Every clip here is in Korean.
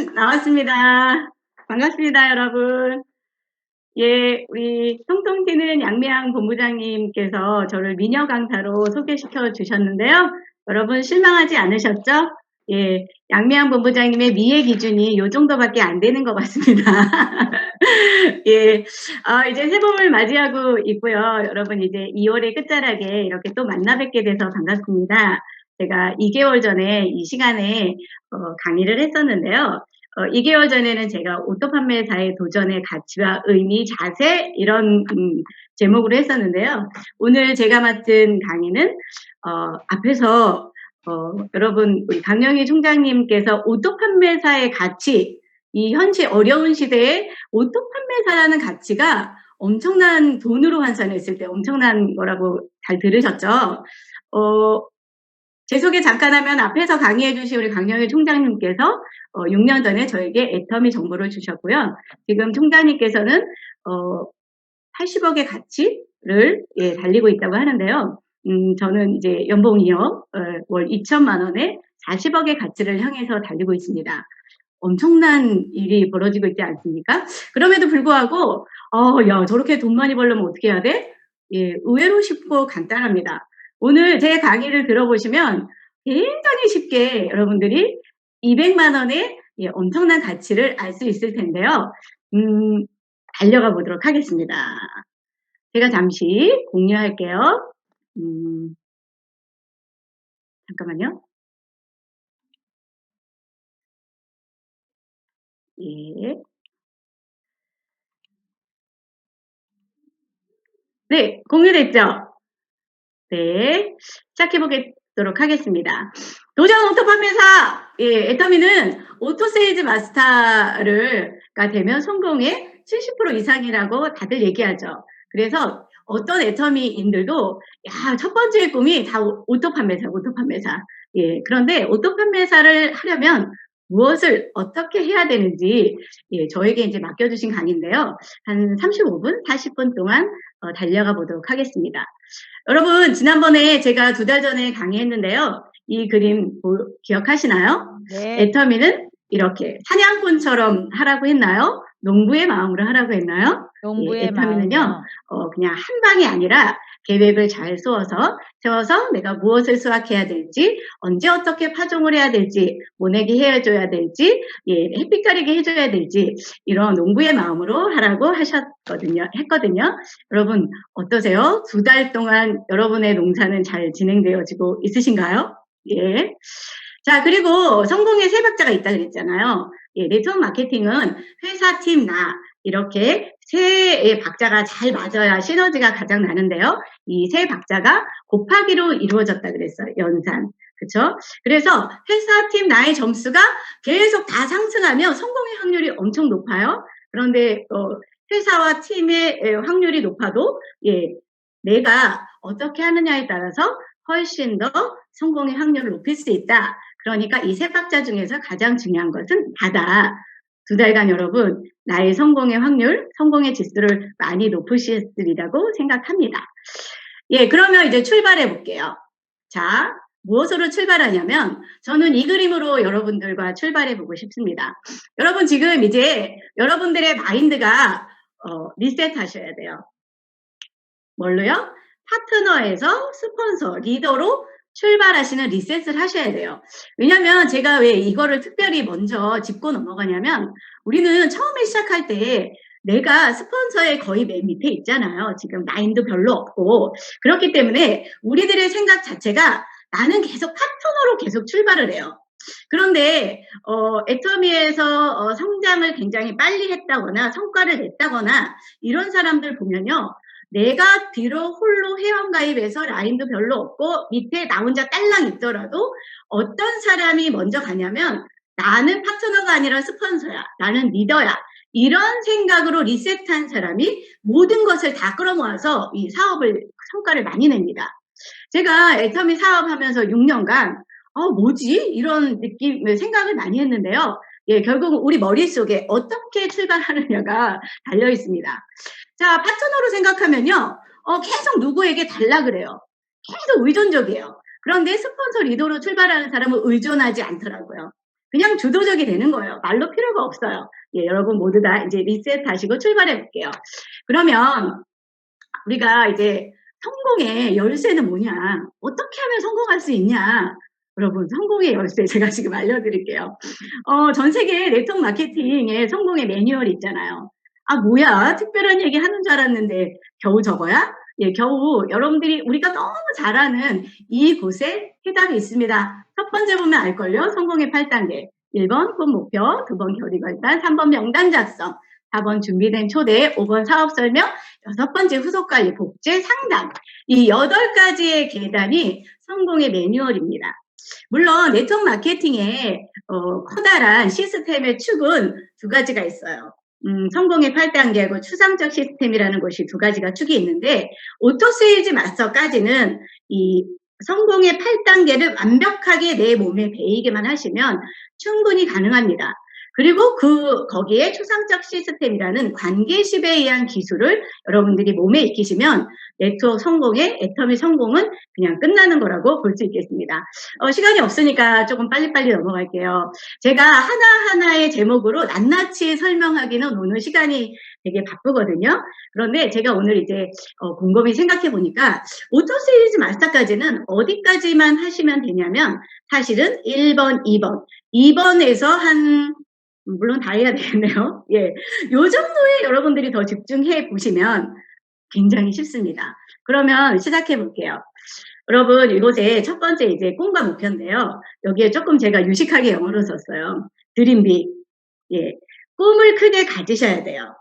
나왔습니다. 반갑습니다, 여러분. 예, 우리 통통 튀는 양미향 본부장님께서 저를 미녀 강사로 소개시켜 주셨는데요. 여러분 실망하지 않으셨죠? 예, 양미향 본부장님의 미의 기준이 요 정도밖에 안 되는 것 같습니다. 예, 이제 새봄을 맞이하고 있고요. 여러분 이제 2월의 끝자락에 이렇게 또 만나 뵙게 돼서 반갑습니다. 제가 2개월 전에 이 시간에 강의를 했었는데요. 2개월 전에는 제가 오토 판매사의 도전의 가치와 의미, 자세 이런 제목으로 했었는데요. 오늘 제가 맡은 강의는 앞에서 여러분 우리 강영희 총장님께서 오토 판매사의 가치, 이 현실 어려운 시대에 오토 판매사라는 가치가 엄청난 돈으로 환산했을 때 엄청난 거라고 잘 들으셨죠? 제 소개 잠깐 하면 앞에서 강의해 주신 우리 강영희 총장님께서 6년 전에 저에게 애터미 정보를 주셨고요. 지금 총장님께서는 80억의 가치를 달리고 있다고 하는데요. 저는 이제 연봉 2억, 월 2천만 원에 40억의 가치를 향해서 달리고 있습니다. 엄청난 일이 벌어지고 있지 않습니까? 그럼에도 불구하고 야, 저렇게 돈 많이 벌려면 어떻게 해야 돼? 예, 의외로 쉽고 간단합니다. 오늘 제 강의를 들어보시면 굉장히 쉽게 여러분들이 200만 원의 엄청난 가치를 알 수 있을 텐데요. 달려가 보도록 하겠습니다. 제가 잠시 공유할게요. 잠깐만요. 예. 네, 공유됐죠? 네, 시작해 보도록 하겠습니다. 도전 오토 판매사! 예, 애터미는 오토 세일즈 마스터가 되면 성공의 70% 이상이라고 다들 얘기하죠. 그래서 어떤 애터미인들도 야, 첫 번째 꿈이 다 오토 판매사, 오토 판매사. 예, 그런데 오토 판매사를 하려면 무엇을 어떻게 해야 되는지 저에게 이제 맡겨주신 강의인데요. 한 35분, 40분 동안 달려가 보도록 하겠습니다. 여러분 지난번에 제가 2달 전에 강의했는데요. 이 그림 기억하시나요? 네. 애터미는 이렇게 사냥꾼처럼 하라고 했나요? 농부의 마음으로 하라고 했나요? 농부의 애터미는요. 마음이요. 그냥 한 방이 아니라 계획을 잘 세워서 내가 무엇을 수확해야 될지, 언제 어떻게 파종을 해야 될지, 모내기 해줘야 될지, 햇빛 가리게 해줘야 될지 이런 농부의 마음으로 하라고 했거든요. 여러분 어떠세요? 2달 동안 여러분의 농사는 잘 진행되어지고 있으신가요? 예. 자, 그리고 성공의 3박자가 있다 그랬잖아요. 네트워크 마케팅은 회사, 팀, 나 이렇게 3의 박자가 잘 맞아야 시너지가 가장 나는데요. 이 3박자가 곱하기로 이루어졌다 그랬어요. 연산. 그렇죠? 그래서 회사, 팀, 나의 점수가 계속 다 상승하면 성공의 확률이 엄청 높아요. 그런데 회사와 팀의 확률이 높아도 내가 어떻게 하느냐에 따라서 훨씬 더 성공의 확률을 높일 수 있다. 그러니까 이 3박자 중에서 가장 중요한 것은 다다. 2달간 여러분 나의 성공의 확률, 성공의 지수를 많이 높으시리라고 생각합니다. 그러면 이제 출발해 볼게요. 자, 무엇으로 출발하냐면 저는 이 그림으로 여러분들과 출발해 보고 싶습니다. 여러분 지금 이제 여러분들의 마인드가 리셋하셔야 돼요. 뭘로요? 파트너에서 스폰서, 리더로 출발하시는 리셋을 하셔야 돼요. 왜냐면 제가 왜 이거를 특별히 먼저 짚고 넘어가냐면 우리는 처음에 시작할 때 내가 스폰서의 거의 맨 밑에 있잖아요. 지금 라인도 별로 없고 그렇기 때문에 우리들의 생각 자체가 나는 계속 파트너로 계속 출발을 해요. 그런데 애터미에서 성장을 굉장히 빨리 했다거나 성과를 냈다거나 이런 사람들 보면요. 내가 비록 홀로 회원가입해서 라인도 별로 없고 밑에 나 혼자 딸랑 있더라도 어떤 사람이 먼저 가냐면 나는 파트너가 아니라 스폰서야. 나는 리더야. 이런 생각으로 리셋한 사람이 모든 것을 다 끌어모아서 이 사업을 성과를 많이 냅니다. 제가 애터미 사업하면서 6년간 뭐지? 이런 생각을 많이 했는데요. 결국 우리 머릿속에 어떻게 출발하느냐가 달려 있습니다. 자, 파트너로 생각하면요. 계속 누구에게 달라 그래요. 계속 의존적이에요. 그런데 스폰서 리더로 출발하는 사람은 의존하지 않더라고요. 그냥 주도적이 되는 거예요. 말로 필요가 없어요. 예, 여러분 모두 다 이제 리셋하시고 출발해 볼게요. 그러면 우리가 이제 성공의 열쇠는 뭐냐? 어떻게 하면 성공할 수 있냐? 여러분, 성공의 열쇠 제가 지금 알려드릴게요. 전 세계 네트워크 마케팅의 성공의 매뉴얼이 있잖아요. 아, 뭐야? 특별한 얘기 하는 줄 알았는데 겨우 저거야? 예, 겨우 여러분들이 우리가 너무 잘 아는 이곳에 해답이 있습니다. 첫 번째 보면 알걸요? 성공의 8단계. 1번 꿈 목표, 2번 결의 결단, 3번 명단 작성, 4번 준비된 초대, 5번 사업 설명, 6번째 후속 관리, 복제, 상담. 이 8가지의 계단이 성공의 매뉴얼입니다. 물론 네트워크 마케팅의 커다란 시스템의 축은 2가지가 있어요. 성공의 8단계하고 추상적 시스템이라는 것이 2가지가 축이 있는데, 오토세일즈 마스터까지는 이 성공의 8단계를 완벽하게 내 몸에 배이게만 하시면 충분히 가능합니다. 그리고 거기에 추상적 시스템이라는 관계십에 의한 기술을 여러분들이 몸에 익히시면 네트워크 성공의 애터미 성공은 그냥 끝나는 거라고 볼 수 있겠습니다. 시간이 없으니까 조금 빨리빨리 넘어갈게요. 제가 하나하나의 제목으로 낱낱이 설명하기는 오늘 시간이 되게 바쁘거든요. 그런데 제가 오늘 이제 곰곰이 생각해 보니까 오토세일즈 마스터까지는 어디까지만 하시면 되냐면 사실은 1번, 2번, 2번에서 물론 다 해야 되겠네요. 예. 요 정도에 여러분들이 더 집중해 보시면 굉장히 쉽습니다. 그러면 시작해 볼게요. 여러분, 이곳에 첫 번째 이제 꿈과 목표인데요. 여기에 조금 제가 유식하게 영어로 썼어요. 드림 빅. 예. 꿈을 크게 가지셔야 돼요.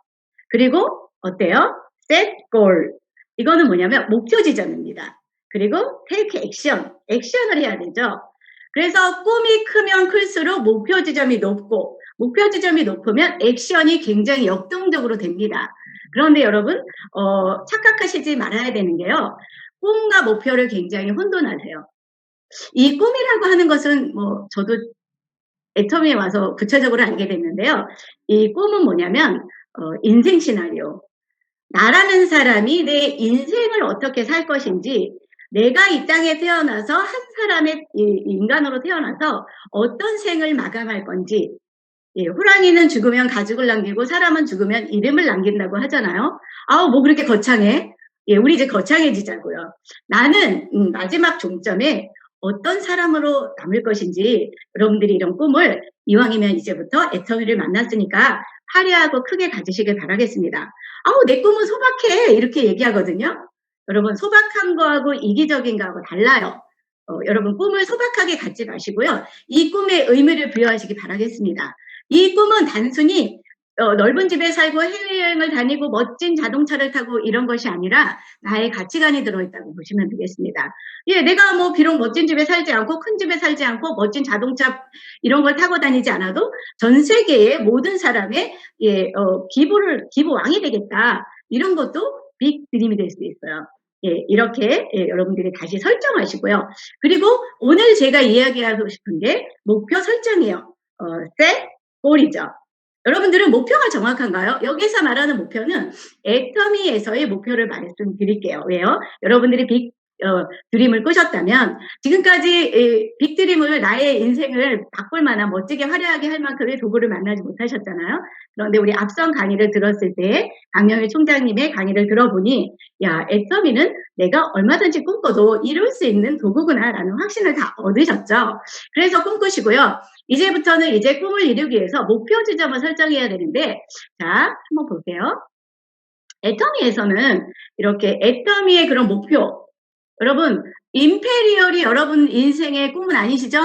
그리고 어때요? set goal. 이거는 뭐냐면 목표 지점입니다. 그리고 take action. 액션을 해야 되죠. 그래서 꿈이 크면 클수록 목표 지점이 높고, 목표 지점이 높으면 액션이 굉장히 역동적으로 됩니다. 그런데 여러분, 착각하시지 말아야 되는 게요. 꿈과 목표를 굉장히 혼돈하세요. 이 꿈이라고 하는 것은 저도 애터미에 와서 구체적으로 알게 됐는데요. 이 꿈은 뭐냐면 인생 시나리오. 나라는 사람이 내 인생을 어떻게 살 것인지, 내가 이 땅에 태어나서 한 사람의 인간으로 태어나서 어떤 생을 마감할 건지, 예, 호랑이는 죽으면 가죽을 남기고 사람은 죽으면 이름을 남긴다고 하잖아요. 아우, 뭐 그렇게 거창해? 예, 우리 이제 거창해지자고요. 나는 마지막 종점에 어떤 사람으로 남을 것인지, 여러분들이 이런 꿈을 이왕이면 이제부터 애터미를 만났으니까 화려하고 크게 가지시길 바라겠습니다. 아우, 내 꿈은 소박해, 이렇게 얘기하거든요. 여러분, 소박한 거하고 이기적인 거하고 달라요. 여러분, 꿈을 소박하게 갖지 마시고요. 이 꿈에 의미를 부여하시기 바라겠습니다. 이 꿈은 단순히 넓은 집에 살고 해외여행을 다니고 멋진 자동차를 타고 이런 것이 아니라 나의 가치관이 들어있다고 보시면 되겠습니다. 예, 내가 비록 멋진 집에 살지 않고 큰 집에 살지 않고 멋진 자동차 이런 걸 타고 다니지 않아도 전 세계의 모든 사람의 기부왕이 되겠다. 이런 것도 빅 드림이 될 수 있어요. 예, 이렇게 여러분들이 다시 설정하시고요. 그리고 오늘 제가 이야기하고 싶은 게 목표 설정이에요. set goal이죠. 여러분들은 목표가 정확한가요? 여기서 말하는 목표는 애터미에서의 목표를 말씀드릴게요. 왜요? 여러분들이 빅 드림을 꾸셨다면 지금까지 빅 드림을 나의 인생을 바꿀 만한 멋지게 화려하게 할 만큼의 도구를 만나지 못하셨잖아요. 그런데 우리 앞선 강의를 들었을 때 강영일 총장님의 강의를 들어보니 야, 애터미는 내가 얼마든지 꿈꿔도 이룰 수 있는 도구구나라는 확신을 다 얻으셨죠. 그래서 꿈꾸시고요. 이제부터는 이제 꿈을 이루기 위해서 목표 지점을 설정해야 되는데, 자, 한번 볼게요. 애터미에서는 이렇게 애터미의 그런 목표, 여러분, 임페리얼이 여러분 인생의 꿈은 아니시죠?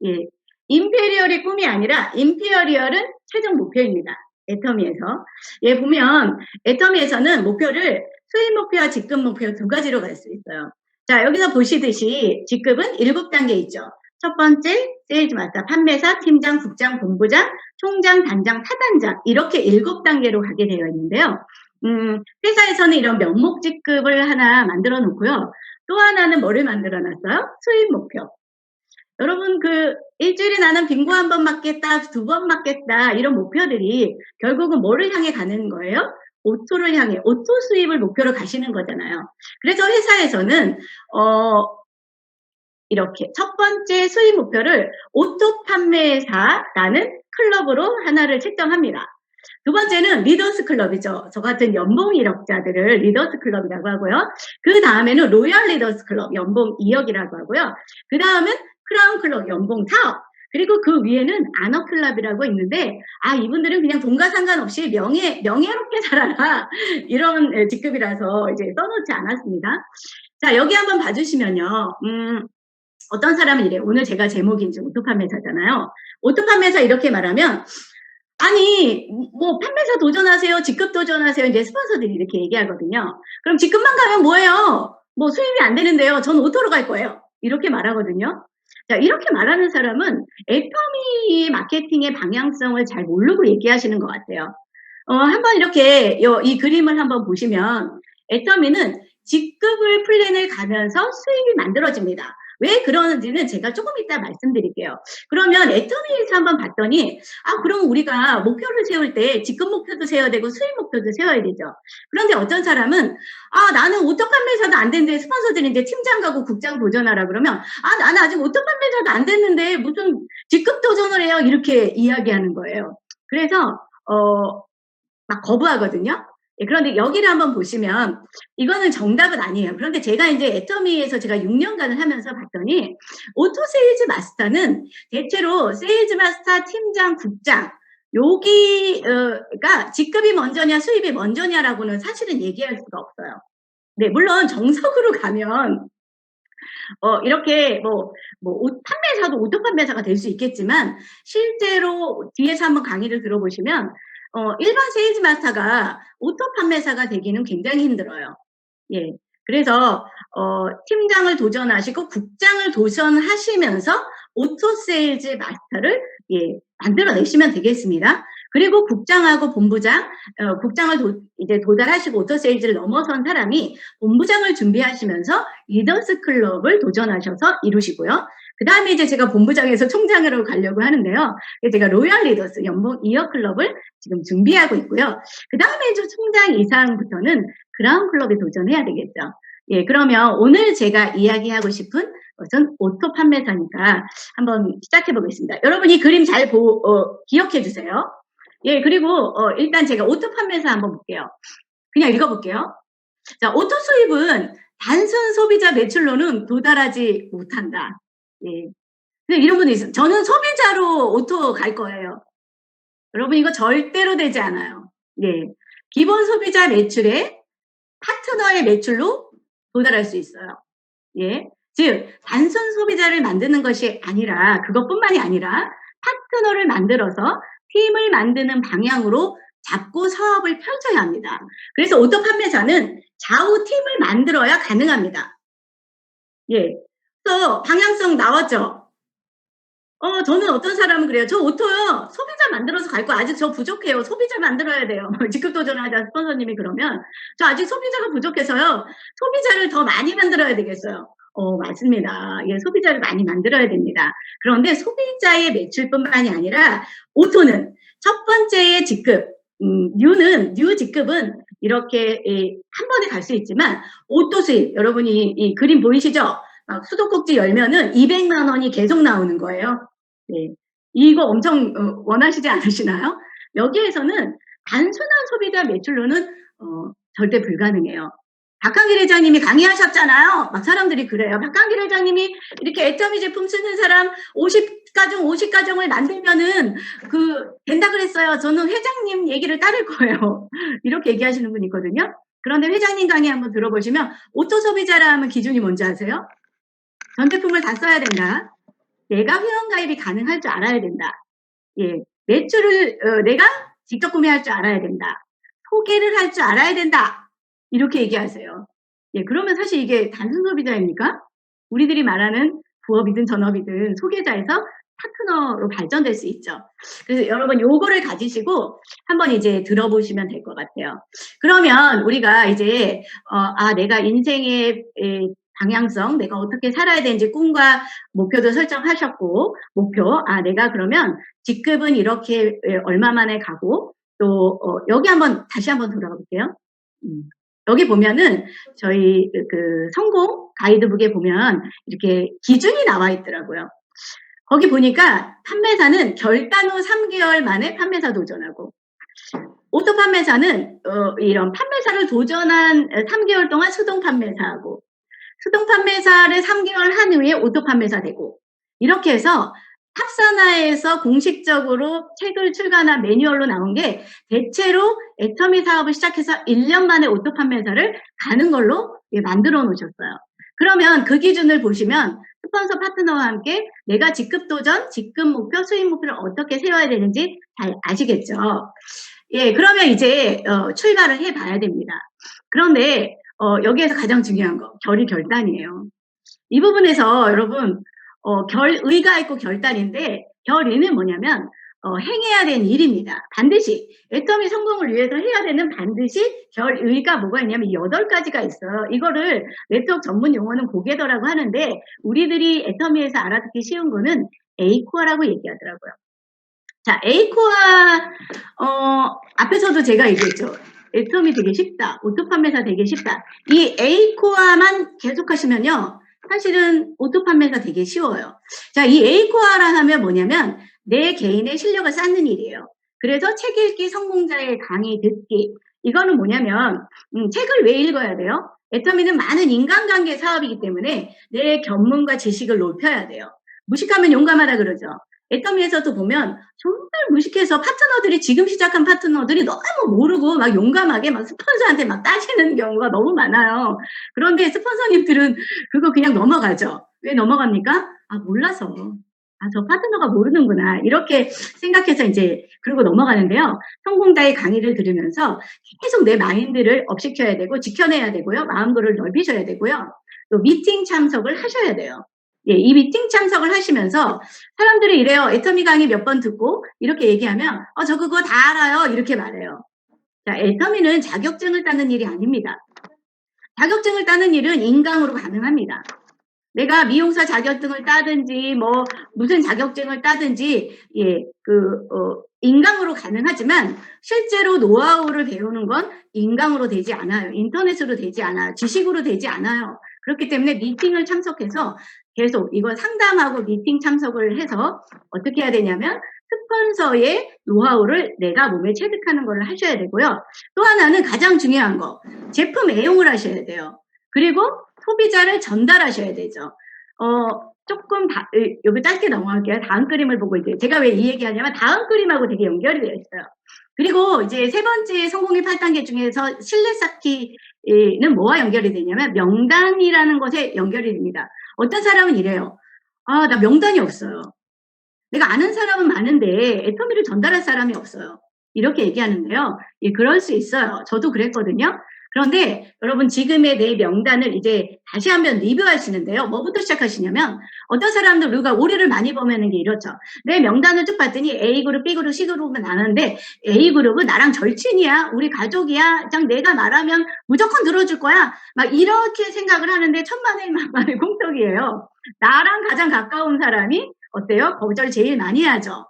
예. 임페리얼의 꿈이 아니라 임페리얼은 최종 목표입니다. 애터미에서. 예, 보면 애터미에서는 목표를 수입 목표와 직급 목표 2가지로 갈 수 있어요. 자, 여기서 보시듯이 직급은 7단계 있죠. 첫 번째, 세일즈 마스터, 판매사, 팀장, 국장, 본부장, 총장, 단장, 타단장 이렇게 7단계로 가게 되어 있는데요. 회사에서는 이런 명목 직급을 하나 만들어 놓고요. 또 하나는 뭐를 만들어 놨어요? 수입 목표. 여러분, 일주일에 나는 빙고 1번 맞겠다, 2번 맞겠다, 이런 목표들이 결국은 뭐를 향해 가는 거예요? 오토를 향해, 오토 수입을 목표로 가시는 거잖아요. 그래서 회사에서는, 이렇게 첫 번째 수입 목표를 오토 판매사라는 클럽으로 하나를 책정합니다. 두 번째는 리더스 클럽이죠. 저 같은 연봉 1억자들을 리더스 클럽이라고 하고요. 그 다음에는 로얄 리더스 클럽 연봉 2억이라고 하고요. 그 다음은 크라운 클럽 연봉 4억. 그리고 그 위에는 아너 클럽이라고 있는데, 이분들은 그냥 돈과 상관없이 명예롭게 살아라. 이런 직급이라서 이제 써놓지 않았습니다. 자, 여기 한번 봐주시면요. 어떤 사람은 이래요. 오늘 제가 제목이 이제 오토 판매사잖아요. 오토 판매사 이렇게 말하면, 아니, 뭐, 판매사 도전하세요. 직급 도전하세요. 이제 스폰서들이 이렇게 얘기하거든요. 그럼 직급만 가면 뭐예요? 뭐, 수입이 안 되는데요. 전 오토로 갈 거예요. 이렇게 말하거든요. 자, 이렇게 말하는 사람은 애터미 마케팅의 방향성을 잘 모르고 얘기하시는 것 같아요. 한번 이렇게 이 그림을 한번 보시면 애터미는 직급을 플랜을 가면서 수입이 만들어집니다. 왜 그러는지는 제가 조금 이따 말씀드릴게요. 그러면 애터미에서 한번 봤더니 그럼 우리가 목표를 세울 때 직급 목표도 세워야 되고 수입 목표도 세워야 되죠. 그런데 어떤 사람은 나는 오토 판매사도 안 됐는데 스폰서들이 이제 팀장 가고 국장 도전하라 그러면 나는 아직 오토 판매사도 안 됐는데 무슨 직급 도전을 해요 이렇게 이야기하는 거예요. 그래서 막 거부하거든요. 예, 그런데 여기를 한번 보시면 이거는 정답은 아니에요. 그런데 제가 이제 애터미에서 제가 6년간을 하면서 봤더니 오토 세일즈 마스터는 대체로 세일즈 마스터, 팀장, 국장 여기가 직급이 먼저냐 수입이 먼저냐라고는 사실은 얘기할 수가 없어요. 네, 물론 정석으로 가면 이렇게 판매사도 오토 판매사가 될 수 있겠지만 실제로 뒤에서 한번 강의를 들어보시면 일반 세일즈 마스터가 오토 판매사가 되기는 굉장히 힘들어요. 예. 그래서 팀장을 도전하시고 국장을 도전하시면서 오토 세일즈 마스터를 만들어내시면 되겠습니다. 그리고 국장하고 본부장, 국장을 이제 도달하시고 오토 세일즈를 넘어선 사람이 본부장을 준비하시면서 리더스 클럽을 도전하셔서 이루시고요. 그 다음에 이제 제가 본부장에서 총장으로 가려고 하는데요. 제가 로얄 리더스 연봉 2억 클럽을 지금 준비하고 있고요. 그 다음에 이제 총장 이상부터는 크라운 클럽에 도전해야 되겠죠. 예, 그러면 오늘 제가 이야기하고 싶은 것은 오토 판매사니까 한번 시작해 보겠습니다. 여러분 이 그림 잘 기억해 주세요. 예, 그리고 일단 제가 오토 판매사 한번 볼게요. 그냥 읽어볼게요. 자, 오토 수입은 단순 소비자 매출로는 도달하지 못한다. 예. 근데 이런 분이 있어요. 저는 소비자로 오토 갈 거예요. 여러분 이거 절대로 되지 않아요. 예. 기본 소비자 매출에 파트너의 매출로 도달할 수 있어요. 예. 즉, 단순 소비자를 만드는 것이 아니라, 그것뿐만이 아니라, 파트너를 만들어서 팀을 만드는 방향으로 잡고 사업을 펼쳐야 합니다. 그래서 오토 판매자는 좌우 팀을 만들어야 가능합니다. 예. 그래서 방향성 나왔죠? 저는 어떤 사람은 그래요. 저 오토요. 소비자 만들어서 갈 거 아직 저 부족해요. 소비자 만들어야 돼요. 직급 도전하자 스폰서님이 그러면 저 아직 소비자가 부족해서요. 소비자를 더 많이 만들어야 되겠어요. 맞습니다. 예, 소비자를 많이 만들어야 됩니다. 그런데 소비자의 매출뿐만이 아니라 오토는 첫 번째의 직급, 뉴 직급은 이렇게 한 번에 갈 수 있지만 오토 수입, 여러분이 이 그림 보이시죠? 수도꼭지 열면은 200만 원이 계속 나오는 거예요. 네. 이거 엄청 원하시지 않으시나요? 여기에서는 단순한 소비자 매출로는 절대 불가능해요. 박한길 회장님이 강의하셨잖아요. 막 사람들이 그래요. 박한길 회장님이 이렇게 애터미 제품 쓰는 사람 50가정을 만들면은 된다 그랬어요. 저는 회장님 얘기를 따를 거예요. 이렇게 얘기하시는 분이 있거든요. 그런데 회장님 강의 한번 들어보시면 오토 소비자라 하면 기준이 뭔지 아세요? 전 제품을 다 써야 된다. 내가 회원가입이 가능할 줄 알아야 된다. 예, 매출을 내가 직접 구매할 줄 알아야 된다. 소개를 할 줄 알아야 된다. 이렇게 얘기하세요. 예, 그러면 사실 이게 단순 소비자입니까? 우리들이 말하는 부업이든 전업이든 소개자에서 파트너로 발전될 수 있죠. 그래서 여러분 요거를 가지시고 한번 이제 들어보시면 될 것 같아요. 그러면 우리가 이제 내가 인생의 방향성, 내가 어떻게 살아야 되는지 꿈과 목표도 설정하셨고, 내가 그러면 직급은 이렇게 얼마 만에 가고, 또, 여기 다시 한번 돌아가 볼게요. 여기 보면은 저희 그 성공 가이드북에 보면 이렇게 기준이 나와 있더라고요. 거기 보니까 판매사는 결단 후 3개월 만에 판매사 도전하고, 오토 판매사는 이런 판매사를 도전한 3개월 동안 수동 판매사하고, 수동 판매사를 3개월 한 후에 오토 판매사 되고, 이렇게 해서 탑사나에서 공식적으로 책을 출간한 매뉴얼로 나온 게 대체로 애터미 사업을 시작해서 1년 만에 오토 판매사를 가는 걸로 만들어 놓으셨어요. 그러면 그 기준을 보시면 스폰서 파트너와 함께 내가 직급 도전, 직급 목표, 수익 목표를 어떻게 세워야 되는지 잘 아시겠죠? 예, 그러면 이제 출발을 해봐야 됩니다. 그런데 여기에서 가장 중요한 거, 결이 결단이에요. 이 부분에서 여러분 결의가 있고 결단인데, 결의는 뭐냐면 행해야 되는 일입니다. 반드시 애터미 성공을 위해서 해야 되는 반드시 결의가 뭐가 있냐면 8가지가 있어요. 이거를 네트워크 전문 용어는 고개더라고 하는데, 우리들이 애터미에서 알아듣기 쉬운 거는 A코어라고 얘기하더라고요. 자, A코어 앞에서도 제가 얘기했죠. 애터미 되게 쉽다. 오토 판매사 되게 쉽다. 이 A코어만 계속 하시면요, 사실은 오토 판매가 되게 쉬워요. 자, 이 A코어라 하면 뭐냐면 내 개인의 실력을 쌓는 일이에요. 그래서 책 읽기, 성공자의 강의 듣기. 이거는 뭐냐면 책을 왜 읽어야 돼요? 애터미는 많은 인간관계 사업이기 때문에 내 견문과 지식을 높여야 돼요. 무식하면 용감하다 그러죠. 애터미에서도 보면 정말 무식해서 파트너들이, 지금 시작한 파트너들이 너무 모르고 막 용감하게 막 스폰서한테 막 따지는 경우가 너무 많아요. 그런데 스폰서님들은 그거 그냥 넘어가죠. 왜 넘어갑니까? 아, 몰라서. 아, 저 파트너가 모르는구나. 이렇게 생각해서 이제 그러고 넘어가는데요. 성공자의 강의를 들으면서 계속 내 마인드를 업시켜야 되고 지켜내야 되고요. 마음고를 넓히셔야 되고요. 또 미팅 참석을 하셔야 돼요. 예, 이 미팅 참석을 하시면서 사람들이 이래요. 애터미 강의 몇 번 듣고 이렇게 얘기하면 저 그거 다 알아요. 이렇게 말해요. 자, 애터미는 자격증을 따는 일이 아닙니다. 자격증을 따는 일은 인강으로 가능합니다. 내가 미용사 자격증을 따든지 뭐 무슨 자격증을 따든지 인강으로 가능하지만 실제로 노하우를 배우는 건 인강으로 되지 않아요. 인터넷으로 되지 않아요. 지식으로 되지 않아요. 그렇기 때문에 미팅을 참석해서 계속 이걸 상담하고 미팅 참석을 해서 어떻게 해야 되냐면 스폰서의 노하우를 내가 몸에 체득하는 걸 하셔야 되고요. 또 하나는 가장 중요한 거, 제품 애용을 하셔야 돼요. 그리고 소비자를 전달하셔야 되죠. 조금 여기 짧게 넘어갈게요. 다음 그림을 보고 이제 제가 왜 이 얘기하냐면 다음 그림하고 되게 연결이 되어 있어요. 그리고 이제 세 번째 성공의 8단계 중에서 신뢰 쌓기는 뭐와 연결이 되냐면 명단이라는 것에 연결이 됩니다. 어떤 사람은 이래요. 아, 나 명단이 없어요. 내가 아는 사람은 많은데 애터미를 전달할 사람이 없어요. 이렇게 얘기하는데요. 예, 그럴 수 있어요. 저도 그랬거든요. 그런데 여러분 지금의 내 명단을 이제 다시 한번 리뷰하시는데요. 뭐부터 시작하시냐면 어떤 사람들 우리가 오류를 많이 보면은 게 이렇죠. 내 명단을 쭉 봤더니 A그룹, B그룹, C그룹은 나는데 A그룹은 나랑 절친이야. 우리 가족이야. 그냥 내가 말하면 무조건 들어줄 거야. 막 이렇게 생각을 하는데 천만의 만만의 공통이에요. 나랑 가장 가까운 사람이 어때요? 거절 제일 많이 하죠.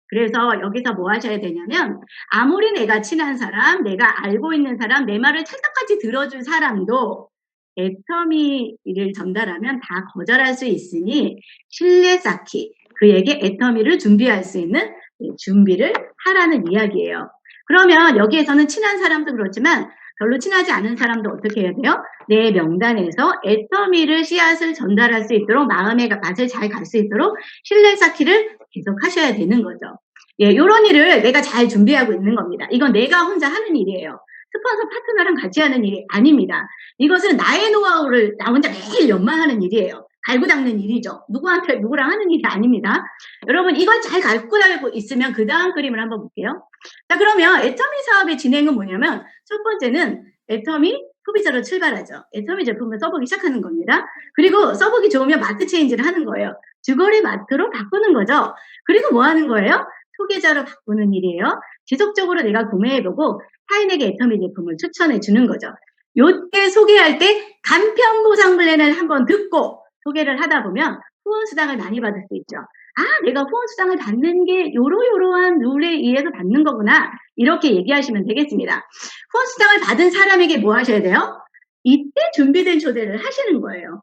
그래서 여기서 뭐 하셔야 되냐면 아무리 내가 친한 사람, 내가 알고 있는 사람, 내 말을 찰떡같이 들어줄 사람도 애터미를 전달하면 다 거절할 수 있으니 신뢰 쌓기, 그에게 애터미를 준비할 수 있는 준비를 하라는 이야기예요. 그러면 여기에서는 친한 사람도 그렇지만 별로 친하지 않은 사람도 어떻게 해야 돼요? 내 명단에서 애터미를 씨앗을 전달할 수 있도록 마음의 맛을 잘 갈 수 있도록 신뢰 쌓기를 계속 하셔야 되는 거죠. 예, 이런 일을 내가 잘 준비하고 있는 겁니다. 이건 내가 혼자 하는 일이에요. 스폰서 파트너랑 같이 하는 일이 아닙니다. 이것은 나의 노하우를 나 혼자 매일 연마하는 일이에요. 갈고 닦는 일이죠. 누구랑 하는 일이 아닙니다. 여러분 이걸 잘 갈고 닦고 있으면 그 다음 그림을 한번 볼게요. 자, 그러면 애터미 사업의 진행은 뭐냐면 첫 번째는 애터미 소비자로 출발하죠. 애터미 제품을 써보기 시작하는 겁니다. 그리고 써보기 좋으면 마트 체인지를 하는 거예요. 주거리 마트로 바꾸는 거죠. 그리고 뭐 하는 거예요? 소개자로 바꾸는 일이에요. 지속적으로 내가 구매해보고 타인에게 애터미 제품을 추천해 주는 거죠. 요때 소개할 때 간편 보상 플랜을 한번 듣고 소개를 하다 보면 후원 수당을 많이 받을 수 있죠. 아, 내가 후원 수당을 받는 게 요러요러한 룰에 의해서 받는 거구나. 이렇게 얘기하시면 되겠습니다. 후원 수당을 받은 사람에게 뭐 하셔야 돼요? 이때 준비된 초대를 하시는 거예요.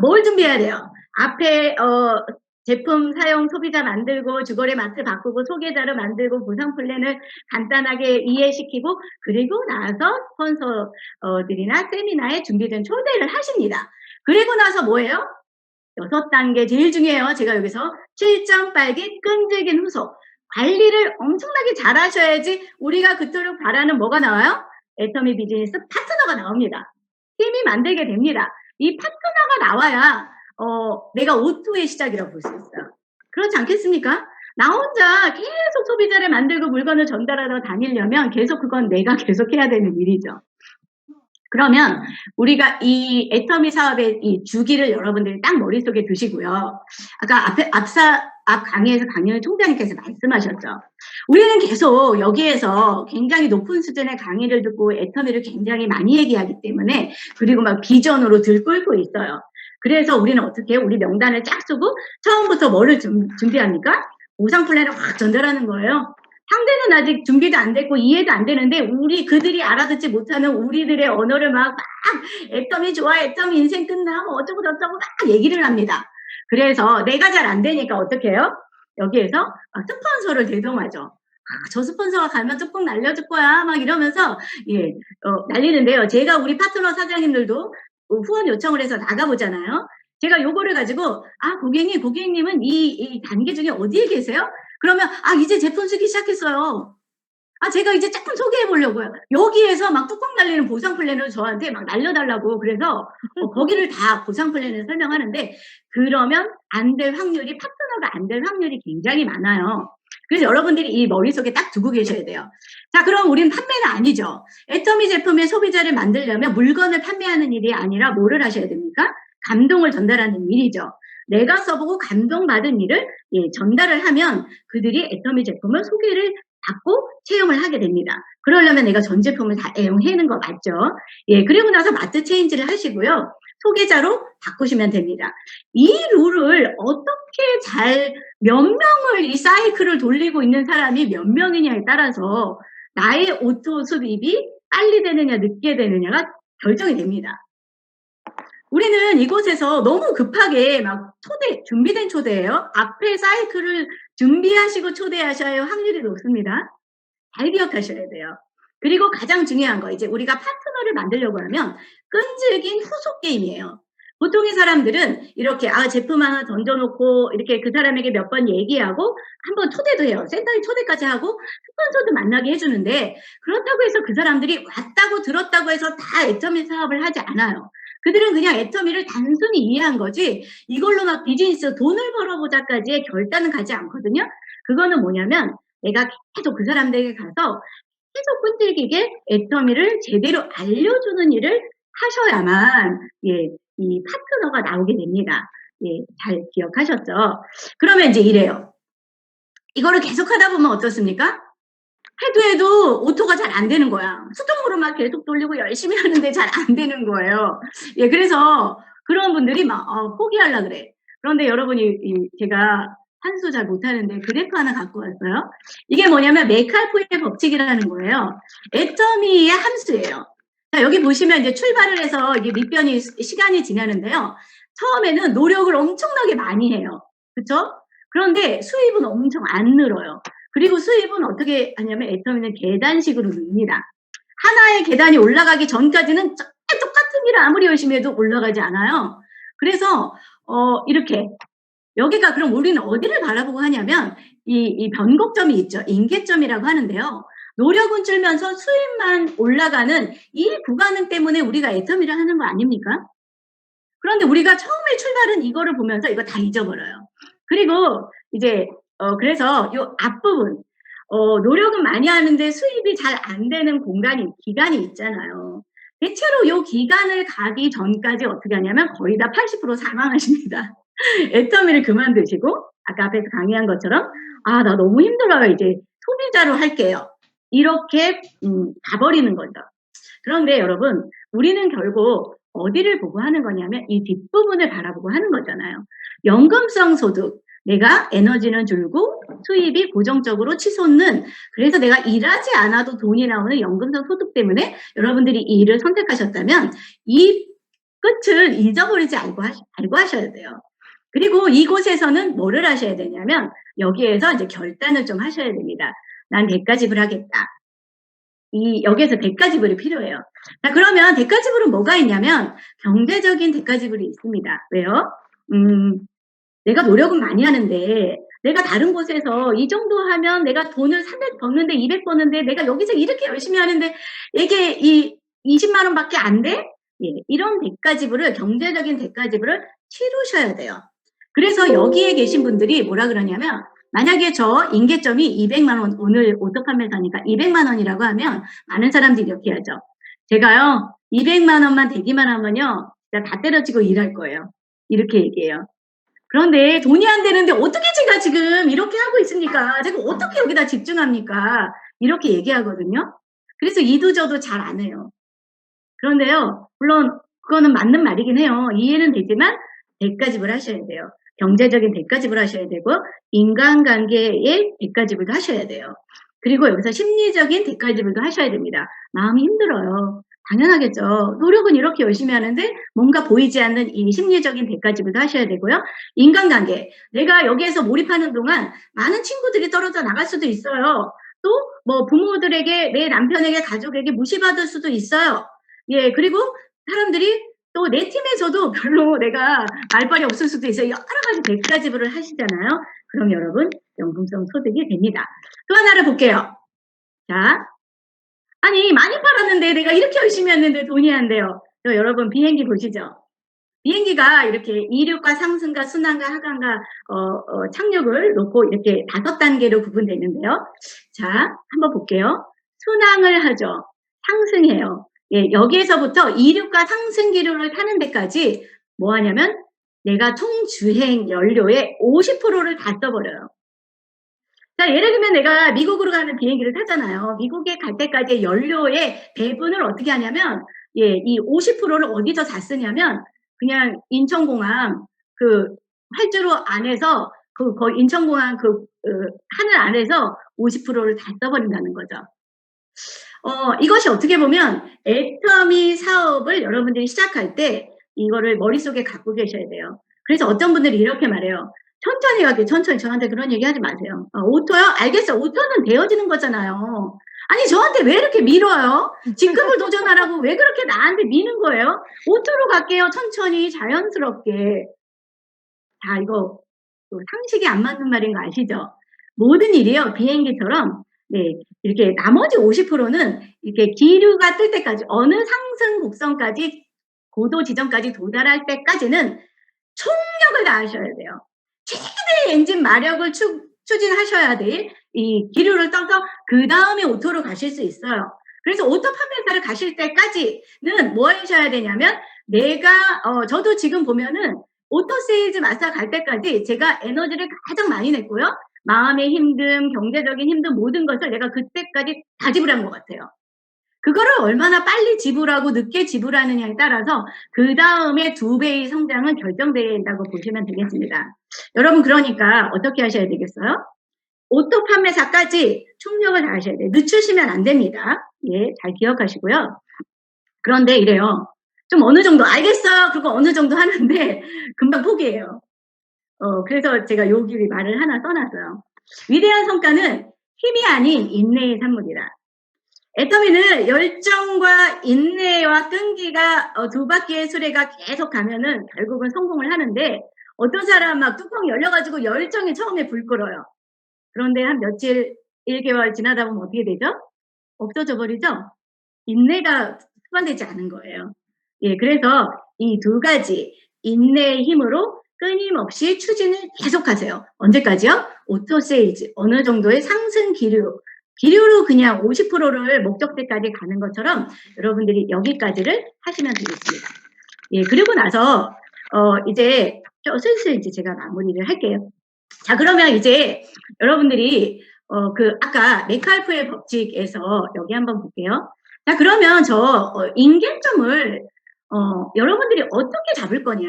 뭘 준비해야 돼요? 앞에 제품 사용 소비자 만들고 주거래 마트 바꾸고 소개자료 만들고 보상 플랜을 간단하게 이해시키고 그리고 나서 스폰서들이나 세미나에 준비된 초대를 하십니다. 그리고 나서 뭐예요? 6단계 제일 중요해요. 제가 여기서 7점 빨기 끈질긴 후속. 관리를 엄청나게 잘 하셔야지 우리가 그토록 바라는 뭐가 나와요? 애터미 비즈니스 파트너가 나옵니다. 팀이 만들게 됩니다. 이 파트너가 나와야 내가 오토의 시작이라고 볼 수 있어요. 그렇지 않겠습니까? 나 혼자 계속 소비자를 만들고 물건을 전달하러 다니려면 계속 그건 내가 계속 해야 되는 일이죠. 그러면 우리가 이 애터미 사업의 이 주기를 여러분들이 딱 머릿속에 두시고요. 아까 앞 강의에서 강연 총장님께서 말씀하셨죠. 우리는 계속 여기에서 굉장히 높은 수준의 강의를 듣고 애터미를 굉장히 많이 얘기하기 때문에 그리고 막 비전으로 들끓고 있어요. 그래서 우리는 어떻게 해요? 우리 명단을 쫙 쓰고 처음부터 뭐를 준비합니까? 보상 플랜을 확 전달하는 거예요. 상대는 아직 준비도 안 됐고 이해도 안 되는데 그들이 알아듣지 못하는 우리들의 언어를 막 애터미 좋아, 애터미 인생 끝나, 뭐 어쩌고 저쩌고 막 얘기를 합니다. 그래서 내가 잘 안 되니까 어떻게 해요? 여기에서 스폰서를 대동하죠. 저 스폰서가 가면 뚜껑 날려줄 거야 막 이러면서 날리는데요. 제가 우리 파트너 사장님들도 후원 요청을 해서 나가보잖아요. 제가 요거를 가지고 고객님은 이 단계 중에 어디에 계세요? 그러면 이제 제품 쓰기 시작했어요. 제가 이제 조금 소개해 보려고요. 여기에서 막 뚜껑 날리는 보상 플랜을 저한테 막 날려달라고 그래서 거기를 다 보상 플랜을 설명하는데 그러면 안 될 확률이 파트너가 안 될 확률이 굉장히 많아요. 그래서 여러분들이 이 머릿속에 딱 두고 계셔야 돼요. 자, 그럼 우리는 판매는 아니죠. 애터미 제품의 소비자를 만들려면 물건을 판매하는 일이 아니라 뭐를 하셔야 됩니까? 감동을 전달하는 일이죠. 내가 써보고 감동받은 일을 전달을 하면 그들이 애터미 제품을 소개를 받고 체험을 하게 됩니다. 그러려면 내가 전 제품을 다 애용하는 거 맞죠? 그리고 나서 마트 체인지를 하시고요. 소개자로 바꾸시면 됩니다. 이 룰을 어떻게 몇 명을 이 사이클을 돌리고 있는 사람이 몇 명이냐에 따라서 나의 오토 수입이 빨리 되느냐 늦게 되느냐가 결정이 됩니다. 우리는 이곳에서 너무 급하게 막 준비된 초대예요. 앞에 사이클을 준비하시고 초대하셔야 확률이 높습니다. 잘 기억하셔야 돼요. 그리고 가장 중요한 거, 이제 우리가 파트너를 만들려고 하면 끈질긴 후속 게임이에요. 보통의 사람들은 이렇게 제품 하나 던져놓고 이렇게 그 사람에게 몇 번 얘기하고 한번 초대도 해요. 센터에 초대까지 하고 스폰서도 만나게 해주는데 그렇다고 해서 그 사람들이 왔다고 들었다고 해서 다 애터미 사업을 하지 않아요. 그들은 그냥 애터미를 단순히 이해한 거지 이걸로 막 비즈니스 돈을 벌어보자까지의 결단은 가지 않거든요. 그거는 뭐냐면 내가 계속 그 사람들에게 가서 계속 끈질기게 애터미를 제대로 알려주는 일을 하셔야만 이 파트너가 나오게 됩니다. 잘 기억하셨죠? 그러면 이제 이래요. 이거를 계속 하다 보면 어떻습니까? 해도 오토가 잘 안 되는 거야. 수동으로만 계속 돌리고 열심히 하는데 잘 안 되는 거예요. 그래서 그런 분들이 막 포기하려 그래. 그런데 여러분이 제가 한수 잘 못하는데 그래프 하나 갖고 왔어요. 이게 뭐냐면 메칼포의 법칙이라는 거예요. 애터미의 함수예요. 자, 여기 보시면 이제 출발을 해서 이게 밑변이 시간이 지나는데요. 처음에는 노력을 엄청나게 많이 해요. 그렇죠? 그런데 수입은 엄청 안 늘어요. 그리고 수입은 어떻게 하냐면 애터미는 계단식으로 늡니다. 하나의 계단이 올라가기 전까지는 똑같은 일을 아무리 열심히 해도 올라가지 않아요. 그래서 이렇게 여기가 그럼 우리는 어디를 바라보고 하냐면 이 변곡점이 있죠. 임계점이라고 하는데요. 노력은 줄면서 수입만 올라가는 이 구간 때문에 우리가 애터미를 하는 거 아닙니까? 그런데 우리가 처음에 출발은 이거를 보면서 이거 다 잊어버려요. 그리고 이제 그래서 요 앞부분 노력은 많이 하는데 수입이 잘 안 되는 기간이 있잖아요. 대체로 요 기간을 가기 전까지 어떻게 하냐면 거의 다 80% 사망하십니다. 애터미를 그만두시고 아까 앞에서 강의한 것처럼 나 너무 힘들어요. 이제 소비자로 할게요. 이렇게 가버리는 거죠. 그런데 여러분 우리는 결국 어디를 보고 하는 거냐면 이 뒷부분을 바라보고 하는 거잖아요. 연금성 소득. 내가 에너지는 줄고 수입이 고정적으로 치솟는, 그래서 내가 일하지 않아도 돈이 나오는 연금성 소득 때문에 여러분들이 이 일을 선택하셨다면 이 끝을 잊어버리지 알고 하셔야 돼요. 그리고 이곳에서는 뭐를 하셔야 되냐면 여기에서 이제 결단을 좀 하셔야 됩니다. 난 대가 지불하겠다. 여기에서 대가 지불이 필요해요. 자, 그러면 대가 지불은 뭐가 있냐면 경제적인 대가 지불이 있습니다. 왜요? 내가 노력은 많이 하는데 내가 다른 곳에서 이 정도 하면 내가 돈을 300 버는데 200 버는데 내가 여기서 이렇게 열심히 하는데 이게 20만 원밖에 안 돼? 예, 이런 대가 지불을, 경제적인 대가 지불을 치르셔야 돼요. 그래서 여기에 계신 분들이 뭐라 그러냐면 만약에 저 임계점이 200만 원, 오늘 오토 판매사니까 200만 원이라고 하면 많은 사람들이 이렇게 하죠. 제가요 200만 원만 되기만 하면요 진짜 다 때려치고 일할 거예요. 이렇게 얘기해요. 그런데 돈이 안 되는데 어떻게 제가 지금 이렇게 하고 있습니까? 제가 어떻게 여기다 집중합니까? 이렇게 얘기하거든요. 그래서 이도저도 잘 안 해요. 그런데요, 물론 그거는 맞는 말이긴 해요. 이해는 되지만 대가 지불 하셔야 돼요. 경제적인 대가 지불 하셔야 되고 인간관계의 대가 지불도 하셔야 돼요. 그리고 여기서 심리적인 대가 지불도 하셔야 됩니다. 마음이 힘들어요. 당연하겠죠. 노력은 이렇게 열심히 하는데 뭔가 보이지 않는 이 심리적인 대가 지불도 하셔야 되고요. 인간관계. 내가 여기에서 몰입하는 동안 많은 친구들이 떨어져 나갈 수도 있어요. 또 뭐 부모들에게, 내 남편에게, 가족에게 무시받을 수도 있어요. 예, 그리고 사람들이 또 내 팀에서도 별로 내가 말발이 없을 수도 있어요. 여러 가지 대가 지불을 하시잖아요. 그럼 여러분 연금성 소득이 됩니다. 또 하나를 볼게요. 자, 아니 많이 팔았는데 내가 이렇게 열심히 했는데 돈이 안 돼요. 여러분 비행기 보시죠. 비행기가 이렇게 이륙과 상승과 순항과 하강과 착륙을 놓고 이렇게 5단계로 구분되어 있는데요. 자, 한번 볼게요. 순항을 하죠. 상승해요. 예, 여기에서부터 이륙과 상승 기류를 타는 데까지 뭐 하냐면 내가 총 주행 연료의 50%를 다 써버려요. 자, 예를 들면 내가 미국으로 가는 비행기를 타잖아요. 미국에 갈 때까지 연료의 배분을 어떻게 하냐면 예, 이 50%를 어디서 다 쓰냐면 그냥 인천공항 그 활주로 안에서 거의 인천공항 하늘 안에서 50%를 다 써버린다는 거죠. 이것이 어떻게 보면 애터미 사업을 여러분들이 시작할 때 이거를 머릿속에 갖고 계셔야 돼요. 그래서 어떤 분들이 이렇게 말해요. 천천히 가게, 천천히. 저한테 그런 얘기 하지 마세요. 오토요? 알겠어. 오토는 되어지는 거잖아요. 아니, 저한테 왜 이렇게 밀어요? 직급을 도전하라고 왜 그렇게 나한테 미는 거예요? 오토로 갈게요. 천천히, 자연스럽게. 자, 이거 상식이 안 맞는 말인 거 아시죠? 모든 일이요, 비행기처럼, 네, 이렇게 나머지 50%는 이렇게 기류가 뜰 때까지, 어느 상승 곡선까지, 고도 지점까지 도달할 때까지는 총력을 다하셔야 돼요. 최대 엔진 마력을 추진하셔야 돼. 이 기류를 떠서 그 다음에 오토로 가실 수 있어요. 그래서 오토 판매사를 가실 때까지는 뭐 하셔야 되냐면 내가 저도 지금 보면은 오토 세일즈 마스터 갈 때까지 제가 에너지를 가장 많이 냈고요. 마음의 힘듦, 경제적인 힘듦 모든 것을 내가 그때까지 다 지불한 것 같아요. 그거를 얼마나 빨리 지불하고 늦게 지불하느냐에 따라서 그 다음에 2배의 성장은 결정된다고 보시면 되겠습니다. 여러분 그러니까 어떻게 하셔야 되겠어요? 오토 판매사까지 총력을 다하셔야 돼요. 늦추시면 안 됩니다. 예, 잘 기억하시고요. 그런데 이래요. 좀 어느 정도 알겠어요. 그거 어느 정도 하는데 금방 포기해요. 그래서 제가 여기 말을 하나 써놨어요. 위대한 성과는 힘이 아닌 인내의 산물이다. 애터미는 열정과 인내와 끈기가 2바퀴의 수레가 계속 가면은 결국은 성공을 하는데 어떤 사람 막 뚜껑 열려가지고 열정이 처음에 불 끌어요. 그런데 한 며칠, 1개월 지나다 보면 어떻게 되죠? 없어져 버리죠? 인내가 수반되지 않은 거예요. 예, 그래서 이 2가지 인내의 힘으로 끊임없이 추진을 계속하세요. 언제까지요? 오토 세일즈, 어느 정도의 상승 기류로 그냥 50%를 목적지까지 가는 것처럼 여러분들이 여기까지를 하시면 되겠습니다. 예, 그리고 나서 이제 슬슬 이제 제가 마무리를 할게요. 자, 그러면 이제 여러분들이 아까 메칼프의 법칙에서 여기 한번 볼게요. 자, 그러면 저 임계점을 여러분들이 어떻게 잡을 거냐?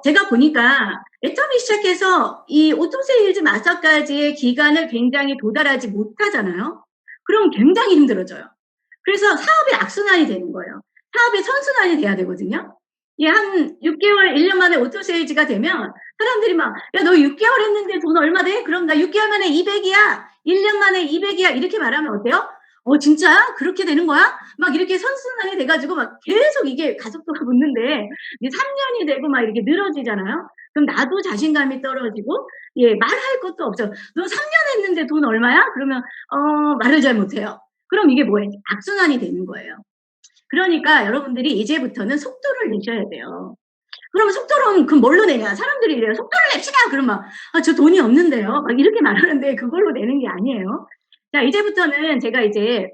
제가 보니까 애터미 시작해서 이 오토세일즈 마사까지의 기간을 굉장히 도달하지 못하잖아요. 그럼 굉장히 힘들어져요. 그래서 사업이 악순환이 되는 거예요. 사업이 선순환이 돼야 되거든요. 예, 한 6개월, 1년 만에 오토세일즈가 되면 사람들이 막, 야, 너 6개월 했는데 돈 얼마 돼? 그럼 나 6개월 만에 200이야. 1년 만에 200이야. 이렇게 말하면 어때요? 진짜? 그렇게 되는 거야? 막 이렇게 선순환이 돼가지고 막 계속 이게 가속도가 붙는데, 이제 3년이 되고 막 이렇게 늘어지잖아요? 그럼 나도 자신감이 떨어지고, 예, 말할 것도 없죠. 너 3년 했는데 돈 얼마야? 그러면, 말을 잘 못해요. 그럼 이게 뭐예요? 악순환이 되는 거예요. 그러니까 여러분들이 이제부터는 속도를 내셔야 돼요. 그러면 속도는 그럼 뭘로 내냐? 사람들이 이래요. 속도를 냅시다! 그러면, 저 돈이 없는데요. 막 이렇게 말하는데 그걸로 내는 게 아니에요. 자, 이제부터는 제가 이제,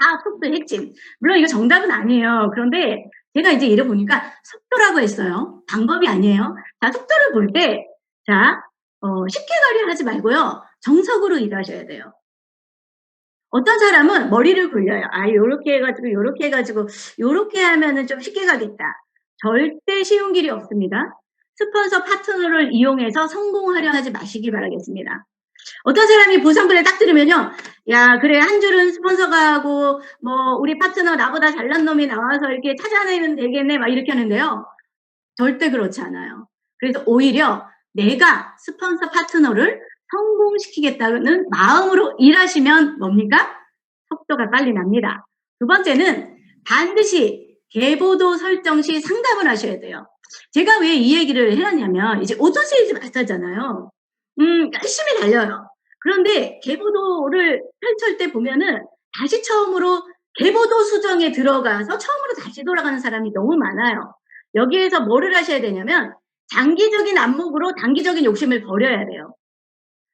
사업 속도 핵심. 물론 이거 정답은 아니에요. 그런데 제가 이제 이래 보니까 속도라고 했어요. 방법이 아니에요. 자, 속도를 볼 때, 자, 쉽게 가려 하지 말고요. 정석으로 일하셔야 돼요. 어떤 사람은 머리를 굴려요. 요렇게 해가지고, 요렇게 해가지고, 요렇게 하면은 좀 쉽게 가겠다. 절대 쉬운 길이 없습니다. 스폰서 파트너를 이용해서 성공하려 하지 마시기 바라겠습니다. 어떤 사람이 보상글을 딱 들으면요. 야, 그래, 한 줄은 스폰서가 하고, 뭐, 우리 파트너 나보다 잘난 놈이 나와서 이렇게 찾아내면 되겠네, 막 이렇게 하는데요. 절대 그렇지 않아요. 그래서 오히려 내가 스폰서 파트너를 성공시키겠다는 마음으로 일하시면 뭡니까? 속도가 빨리 납니다. 두 번째는 반드시 계보도 설정 시 상담을 하셔야 돼요. 제가 왜 이 얘기를 해놨냐면 이제 오토세일즈 마스터잖아요. 열심히 달려요. 그런데 계보도를 펼칠 때 보면은 다시 처음으로 계보도 수정에 들어가서 처음으로 다시 돌아가는 사람이 너무 많아요. 여기에서 뭐를 하셔야 되냐면 장기적인 안목으로 단기적인 욕심을 버려야 돼요.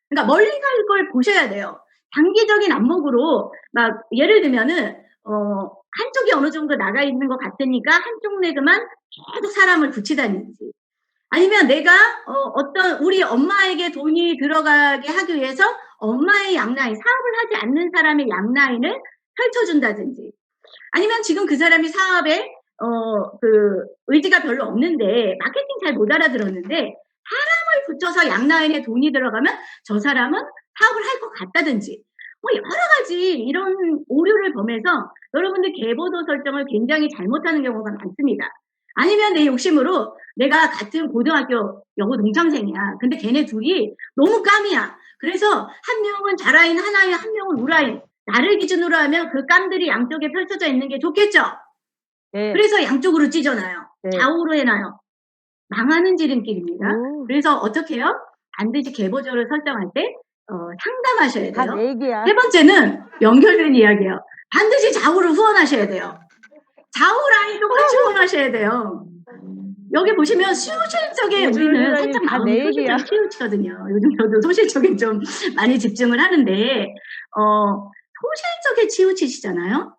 그러니까 멀리 갈 걸 보셔야 돼요. 단기적인 안목으로 막 예를 들면은 한쪽이 어느 정도 나가 있는 것 같으니까 한쪽 레그만 계속 사람을 붙이다든지 아니면 내가 어떤 우리 엄마에게 돈이 들어가게 하기 위해서 엄마의 양라인, 사업을 하지 않는 사람의 양라인을 펼쳐준다든지 아니면 지금 그 사람이 사업에 그 의지가 별로 없는데 마케팅 잘 못 알아들었는데 사람을 붙여서 양라인에 돈이 들어가면 저 사람은 사업을 할 것 같다든지 뭐 여러 가지 이런 오류를 범해서 여러분들 계보도 설정을 굉장히 잘못하는 경우가 많습니다. 아니면 내 욕심으로 내가 같은 고등학교 여고 동창생이야. 근데 걔네 둘이 너무 깜이야. 그래서 한 명은 좌라인 하나인, 한 명은 우라인. 나를 기준으로 하면 그 깜들이 양쪽에 펼쳐져 있는 게 좋겠죠? 네. 그래서 양쪽으로 찢어놔요. 네. 좌우로 해놔요. 망하는 지름길입니다. 오. 그래서 어떻게 해요? 반드시 계보조를 설정할 때 상담하셔야 다 돼요. 내 얘기야. 세 번째는 연결된 이야기예요. 반드시 좌우를 후원하셔야 돼요. 좌우 라인도 같이 후원하셔야 돼요. 여기 보시면 수실적에 우리는 살짝 다 마음이 내 얘기야. 소실적에 치우치거든요. 요즘 저도 소실적에 좀 많이 집중을 하는데 소실적에 치우치시잖아요.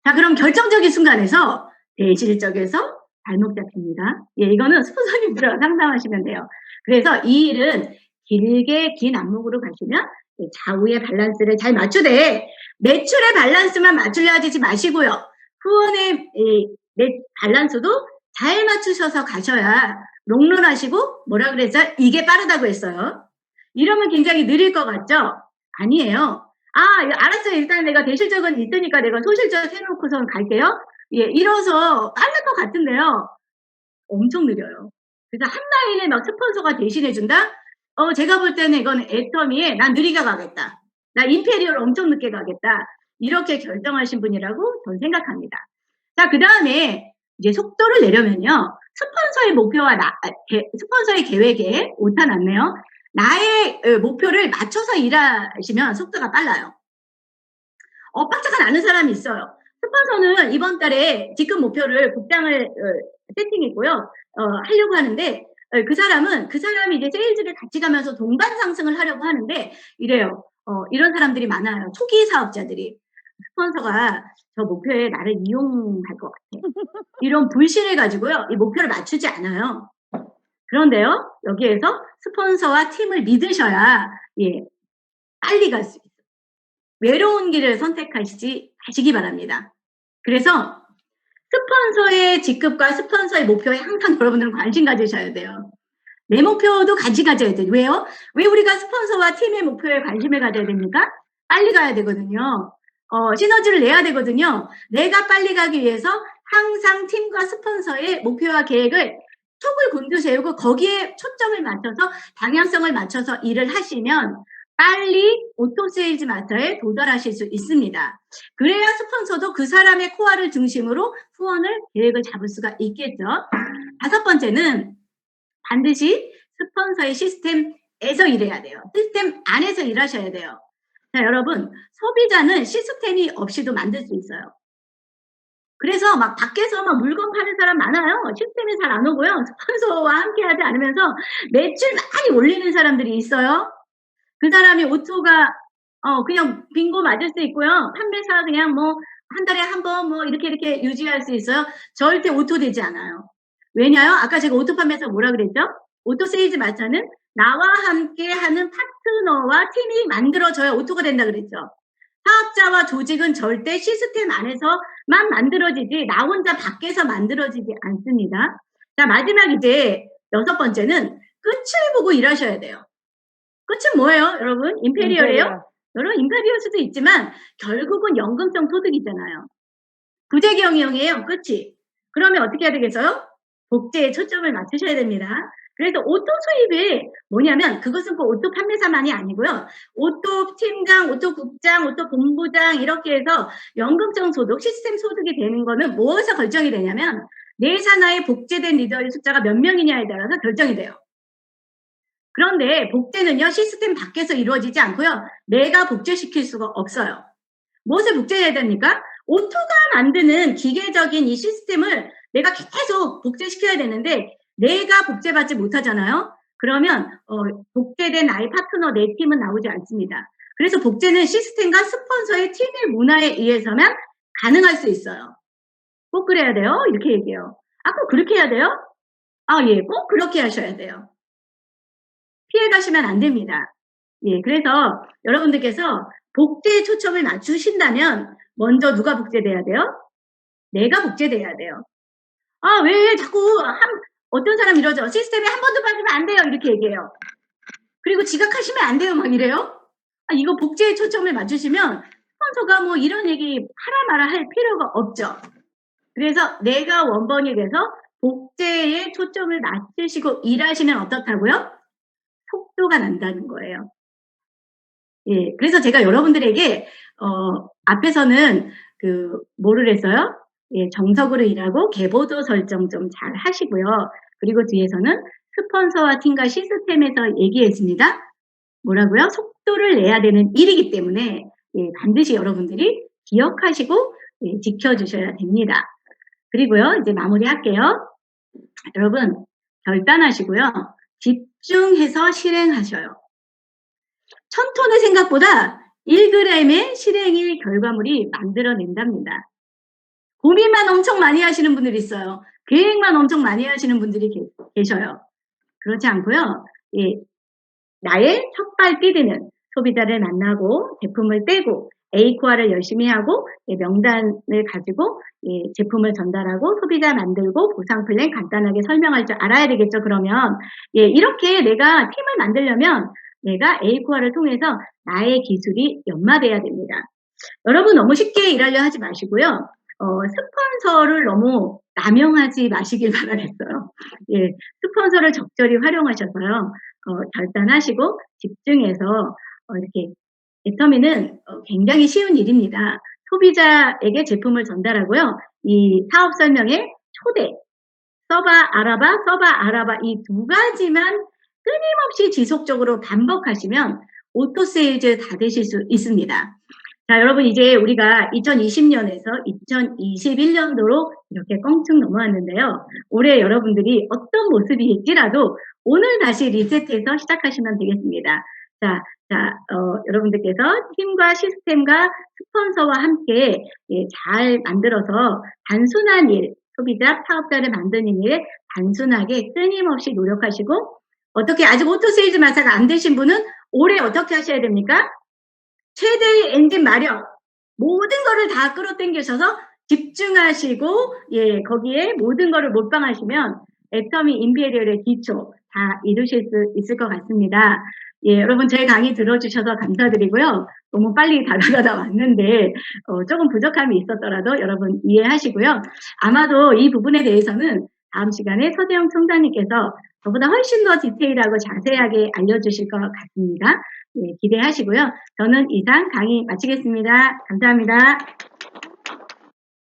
자, 그럼 결정적인 순간에서 대실적에서 발목 잡힙니다. 예, 이거는 스폰서님 들어 상담하시면 돼요. 그래서 이 일은 길게 긴 안목으로 가시면 좌우의 밸런스를 잘 맞추되 매출의 밸런스만 맞추려 하지 마시고요. 후원의 밸런스도 잘 맞추셔서 가셔야 롱런하시고 뭐라 그랬어요? 이게 빠르다고 했어요. 이러면 굉장히 느릴 것 같죠? 아니에요. 알았어요. 일단 내가 대실적은 있으니까 내가 소실적 해놓고선 갈게요. 예, 이뤄서 빠를 것 같은데요. 엄청 느려요. 그래서 한 라인에 막 스폰서가 대신해준다? 제가 볼 때는 이건 애터미에 난 느리게 가겠다. 나 임페리얼 엄청 늦게 가겠다. 이렇게 결정하신 분이라고 저는 생각합니다. 자, 그 다음에 이제 속도를 내려면요. 스폰서의 목표와 스폰서의 계획에 오타 났네요. 나의 목표를 맞춰서 일하시면 속도가 빨라요. 엇박자가 나는 사람이 있어요. 스폰서는 이번 달에 직급 목표를 국장을 세팅했고요. 하려고 하는데 그 사람이 이제 세일즈를 같이 가면서 동반 상승을 하려고 하는데 이래요. 이런 사람들이 많아요. 초기 사업자들이. 스폰서가 저 목표에 나를 이용할 것 같아. 이런 불신을 가지고요. 이 목표를 맞추지 않아요. 그런데요. 여기에서 스폰서와 팀을 믿으셔야 예, 빨리 갈 수 있어요. 외로운 길을 선택하시기 바랍니다. 그래서 스폰서의 직급과 스폰서의 목표에 항상 여러분들은 관심 가지셔야 돼요. 내 목표도 같이 가져야 돼요. 왜요? 왜 우리가 스폰서와 팀의 목표에 관심을 가져야 됩니까? 빨리 가야 되거든요. 시너지를 내야 되거든요. 내가 빨리 가기 위해서 항상 팀과 스폰서의 목표와 계획을 촉을 곤두세우고 거기에 초점을 맞춰서 방향성을 맞춰서 일을 하시면 빨리 오토세일즈 마스터에 도달하실 수 있습니다. 그래야 스폰서도 그 사람의 코어를 중심으로 후원을 계획을 잡을 수가 있겠죠. 5번째는 반드시 스폰서의 시스템에서 일해야 돼요. 시스템 안에서 일하셔야 돼요. 자, 여러분, 소비자는 시스템이 없이도 만들 수 있어요. 그래서 막 밖에서 막 물건 파는 사람 많아요. 시스템이 잘 안 오고요. 스폰서와 함께 하지 않으면서 매출 많이 올리는 사람들이 있어요. 그 사람이 오토가 그냥 빙고 맞을 수 있고요. 판매사 그냥 뭐 한 달에 한 번 뭐 이렇게 유지할 수 있어요. 절대 오토 되지 않아요. 왜냐요? 아까 제가 오토 판매사 뭐라 그랬죠? 오토 세일즈 마스터는 나와 함께 하는 파트너와 팀이 만들어져야 오토가 된다 그랬죠. 사업자와 조직은 절대 시스템 안에서만 만들어지지 나 혼자 밖에서 만들어지지 않습니다. 자, 마지막 이제 6번째는 끝을 보고 일하셔야 돼요. 끝은 뭐예요, 여러분? 임페리얼이에요? 여러분, 임페리얼 수도 있지만 결국은 연금성 소득이잖아요. 부재경영이에요, 끝이. 그러면 어떻게 해야 되겠어요? 복제에 초점을 맞추셔야 됩니다. 그래서 오토 수입이 뭐냐면 그것은 꼭 오토 판매사만이 아니고요. 오토 팀장, 오토 국장, 오토 본부장 이렇게 해서 연금성 소득, 시스템 소득이 되는 거는 무엇에서 결정이 되냐면 내 산하에 복제된 리더의 숫자가 몇 명이냐에 따라서 결정이 돼요. 그런데 복제는요, 시스템 밖에서 이루어지지 않고요. 내가 복제시킬 수가 없어요. 무엇을 복제해야 됩니까? 오토가 만드는 기계적인 이 시스템을 내가 계속 복제시켜야 되는데 내가 복제받지 못하잖아요. 그러면 복제된 나의 파트너, 내 팀은 나오지 않습니다. 그래서 복제는 시스템과 스폰서의 팀의 문화에 의해서만 가능할 수 있어요. 꼭 그래야 돼요? 이렇게 얘기해요. 꼭 그렇게 해야 돼요? 예, 꼭 그렇게 하셔야 돼요. 피해 가시면 안 됩니다. 예, 그래서 여러분들께서 복제에 초점을 맞추신다면 먼저 누가 복제돼야 돼요? 내가 복제돼야 돼요. 왜 자꾸 어떤 사람 이러죠? 시스템에 한 번도 빠지면 안 돼요. 이렇게 얘기해요. 그리고 지각하시면 안 돼요. 막 이래요. 이거 복제에 초점을 맞추시면 스폰서가 뭐 이런 얘기 하라 마라 할 필요가 없죠. 그래서 내가 원본이 돼서 복제에 초점을 맞추시고 일하시면 어떻다고요? 속도가 난다는 거예요. 예, 그래서 제가 여러분들에게 앞에서는 뭐를 했어요? 예, 정석으로 일하고 계보도 설정 좀 잘 하시고요. 그리고 뒤에서는 스폰서와 팀과 시스템에서 얘기했습니다. 뭐라고요? 속도를 내야 되는 일이기 때문에 예, 반드시 여러분들이 기억하시고 예, 지켜주셔야 됩니다. 그리고요, 이제 마무리할게요. 여러분, 결단하시고요. 집중해서 실행하셔요. 1000톤의 생각보다 1g의 실행일 결과물이 만들어낸답니다. 고민만 엄청 많이 하시는 분들이 있어요. 계획만 엄청 많이 하시는 분들이 계셔요. 그렇지 않고요. 예, 나의 첫발 뛰드는 소비자를 만나고 제품을 떼고 A코아를 열심히 하고 예, 명단을 가지고 예, 제품을 전달하고 소비자 만들고 보상 플랜 간단하게 설명할 줄 알아야 되겠죠. 그러면 예, 이렇게 내가 팀을 만들려면 내가 A코아를 통해서 나의 기술이 연마돼야 됩니다. 여러분 너무 쉽게 일하려 하지 마시고요. 스폰서를 너무 남용하지 마시길 바라겠어요. 예, 스폰서를 적절히 활용하셔서요. 결단하시고 집중해서 이렇게 데터민은 굉장히 쉬운 일입니다. 소비자에게 제품을 전달하고요. 이 사업 설명의 초대, 써봐 알아봐 이 두 가지만 끊임없이 지속적으로 반복하시면 오토세일즈 다 되실 수 있습니다. 자, 여러분 이제 우리가 2020년에서 2021년도로 이렇게 껑충 넘어왔는데요. 올해 여러분들이 어떤 모습일지라도 오늘 다시 리셋해서 시작하시면 되겠습니다. 자, 여러분들께서 팀과 시스템과 스폰서와 함께 예, 잘 만들어서 단순한 일, 소비자, 사업자를 만드는 일에 단순하게 끊임없이 노력하시고 어떻게 아직 오토세일즈 마사가 안 되신 분은 올해 어떻게 하셔야 됩니까? 최대의 엔진 마력, 모든 거를 다 끌어당기셔서 집중하시고 예 거기에 모든 거를 몰빵하시면 애터미 인비리얼의 기초 다 이루실 수 있을 것 같습니다. 예, 여러분 제 강의 들어주셔서 감사드리고요. 너무 빨리 다다다다 왔는데 조금 부족함이 있었더라도 여러분 이해하시고요. 아마도 이 부분에 대해서는 다음 시간에 서재영 총장님께서 저보다 훨씬 더 디테일하고 자세하게 알려주실 것 같습니다. 예, 기대하시고요. 저는 이상 강의 마치겠습니다. 감사합니다.